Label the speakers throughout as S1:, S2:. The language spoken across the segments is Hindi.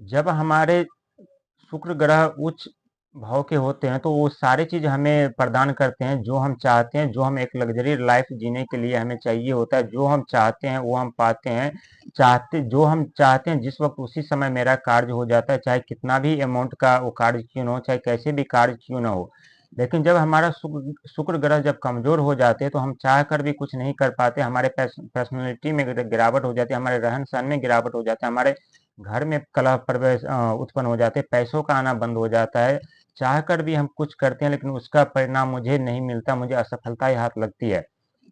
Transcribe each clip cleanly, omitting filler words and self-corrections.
S1: जब हमारे शुक्र ग्रह उच्च भाव के होते हैं तो वो सारी चीज़ हमें प्रदान करते हैं जो हम चाहते हैं, जो हम एक लग्जरी लाइफ जीने के लिए हमें चाहिए होता है, जो हम चाहते हैं वो हम पाते हैं। जो हम चाहते हैं जिस वक्त उसी समय मेरा कार्य हो जाता है, चाहे कितना भी अमाउंट का वो कार्य क्यों ना हो, चाहे कैसे भी कार्य क्यों ना हो। लेकिन जब हमारा शुक्र ग्रह जब कमजोर हो जाते हैं तो हम चाह कर भी कुछ नहीं कर पाते, हमारे पर्सनैलिटी में गिरावट हो जाती है, हमारे रहन सहन में गिरावट हो जाता है, हमारे घर में कलह प्रवेश उत्पन्न हो जाते हैं, पैसों का आना बंद हो जाता है। चाह कर भी हम कुछ करते हैं लेकिन उसका परिणाम मुझे नहीं मिलता, मुझे असफलता ही हाथ लगती है।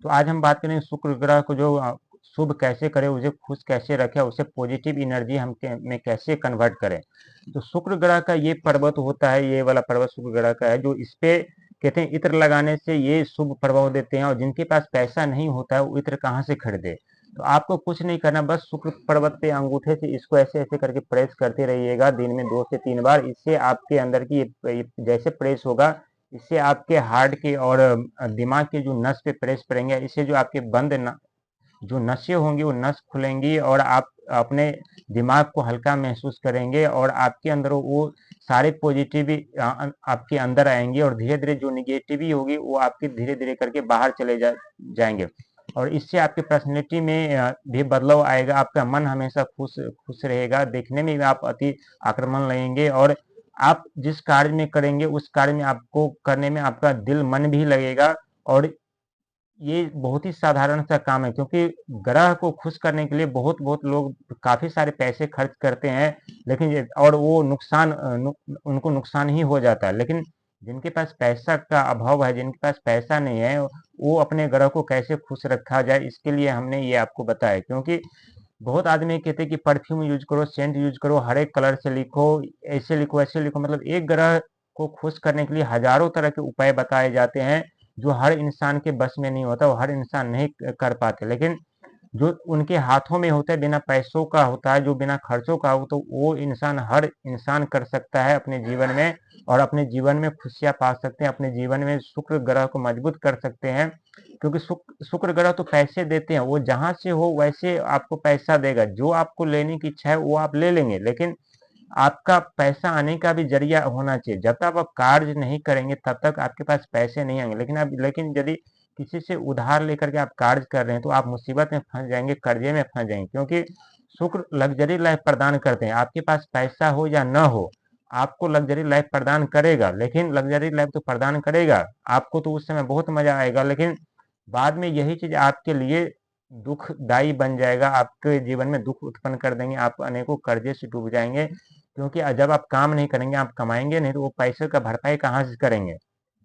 S1: तो आज हम बात करेंगे शुक्र ग्रह को जो शुभ कैसे करें, उसे खुश कैसे रखें, उसे पॉजिटिव एनर्जी में कैसे कन्वर्ट करें। तो शुक्र ग्रह का ये पर्वत होता है, ये वाला पर्वत शुक्र ग्रह का है, जो इस पे कहते हैं इत्र लगाने से ये शुभ प्रभाव देते हैं। और जिनके पास पैसा नहीं होता है वो इत्र कहाँ से खरीदे। तो आपको कुछ नहीं करना, बस शुक्र पर्वत पे अंगूठे से इसको ऐसे ऐसे करके प्रेस करते रहिएगा दिन में 2 से 3 बार। इससे आपके अंदर की जैसे प्रेस होगा, इससे आपके हार्ट के और दिमाग के जो नस पे प्रेस पड़ेंगे, इससे जो आपके जो नसें होंगी वो नस खुलेंगी और आप अपने दिमाग को हल्का महसूस करेंगे और आपके अंदर वो सारे पॉजिटिव आपके अंदर आएंगे और धीरे धीरे जो निगेटिव होगी वो आपके धीरे धीरे करके बाहर चले जाएंगे। और इससे आपकी पर्सनैलिटी में भी बदलाव आएगा, आपका मन हमेशा खुश खुश रहेगा, देखने में भी आप अति आक्रमण लगेंगे और आप जिस कार्य में करेंगे उस कार्य में आपको करने में आपका दिल मन भी लगेगा। और ये बहुत ही साधारण सा काम है, क्योंकि ग्रह को खुश करने के लिए बहुत बहुत लोग काफी सारे पैसे खर्च करते हैं, लेकिन और वो उनको नुकसान ही हो जाता है। लेकिन जिनके पास पैसा का अभाव है, जिनके पास पैसा नहीं है, वो अपने ग्रह को कैसे खुश रखा जाए इसके लिए हमने ये आपको बताया। क्योंकि बहुत आदमी कहते हैं कि परफ्यूम यूज करो, सेंट यूज करो, हर एक कलर से लिखो, ऐसे लिखो वैसे लिखो, मतलब एक ग्रह को खुश करने के लिए हजारों तरह के उपाय बताए जाते हैं जो हर इंसान के बस में नहीं होता, वो हर इंसान नहीं कर पाते। लेकिन जो उनके हाथों में होता है, बिना पैसों का होता है, जो बिना खर्चों का हो, तो वो इंसान हर इंसान कर सकता है अपने जीवन में। और अपने जीवन में खुशियां पा सकते हैं, अपने जीवन में शुक्र ग्रह को मजबूत कर सकते हैं। क्योंकि शुक्र ग्रह तो पैसे देते हैं, वो जहां से हो वैसे आपको पैसा देगा, जो आपको लेने की इच्छा है वो आप ले लेंगे। लेकिन आपका पैसा आने का भी जरिया होना चाहिए। जब तक आप कार्य नहीं करेंगे तब तक आपके पास पैसे नहीं आएंगे। लेकिन यदि किसी से उधार लेकर के आप कार्य कर रहे हैं तो आप मुसीबत में फंस जाएंगे, कर्जे में फंस जाएंगे। क्योंकि शुक्र लग्जरी लाइफ प्रदान करते हैं, आपके पास पैसा हो या न हो आपको लग्जरी लाइफ प्रदान करेगा। लेकिन लग्जरी लाइफ तो प्रदान करेगा आपको, तो उस समय बहुत मजा आएगा, लेकिन बाद में यही चीज आपके लिए दुखदाई बन जाएगा, आपके जीवन में दुख उत्पन्न कर देंगे, आप अनेकों कर्जे से डूब जाएंगे। क्योंकि जब आप काम नहीं करेंगे, आप कमाएंगे नहीं, तो वो पैसे का भरपाई कहाँ से करेंगे।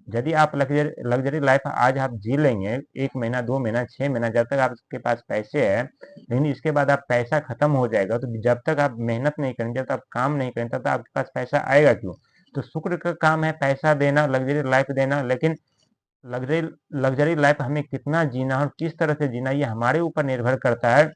S1: यदि आप लग्जरी लग्जरी लाइफ आज आप जी लेंगे 1 महीना 2 महीना 6 महीना, जब तक आपके पास पैसे है, लेकिन इसके बाद आप पैसा खत्म हो जाएगा। तो जब तक आप मेहनत नहीं करेंगे, जब तक आप काम नहीं करेंगे, तब तक आपके पास पैसा आएगा क्यों। तो शुक्र का काम है पैसा देना, लग्जरी लाइफ देना। लेकिन लग्जरी लग्जरी लाइफ हमें कितना जीना और किस तरह से जीना, ये हमारे ऊपर निर्भर करता है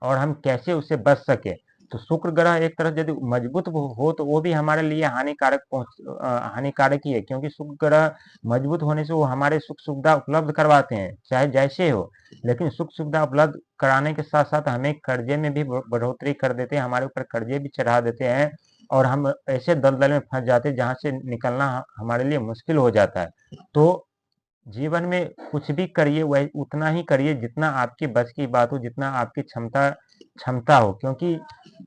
S1: और हम कैसे उससे बच सके। तो शुक्र ग्रह एक तरह यदि मजबूत हो तो वो भी हमारे लिए हानिकारक ही है। क्योंकि शुक्र ग्रह मजबूत होने से वो हमारे सुख सुविधा उपलब्ध करवाते हैं चाहे जैसे हो। लेकिन सुख सुविधा उपलब्ध कराने के साथ साथ हमें कर्जे में भी बढ़ोतरी कर देते हैं, हमारे ऊपर कर्जे भी चढ़ा देते हैं और हम ऐसे दलदल में फंस जाते हैं जहां से निकलना हमारे लिए मुश्किल हो जाता है। तो जीवन में कुछ भी करिए वह उतना ही करिए जितना आपकी बस की बात हो, जितना आपकी क्षमता क्षमता हो। क्योंकि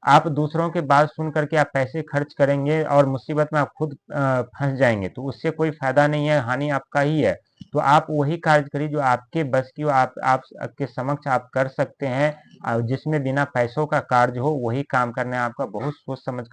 S1: आप दूसरों की बात सुन करके आप पैसे खर्च करेंगे और मुसीबत में आप खुद फंस जाएंगे, तो उससे कोई फायदा नहीं है, हानि आपका ही है। तो आप वही कार्य करिए जो आपके बस की हो, आप के समक्ष आप कर सकते हैं, जिसमें बिना पैसों का कार्य हो, वही काम करना है आपका। बहुत सोच समझ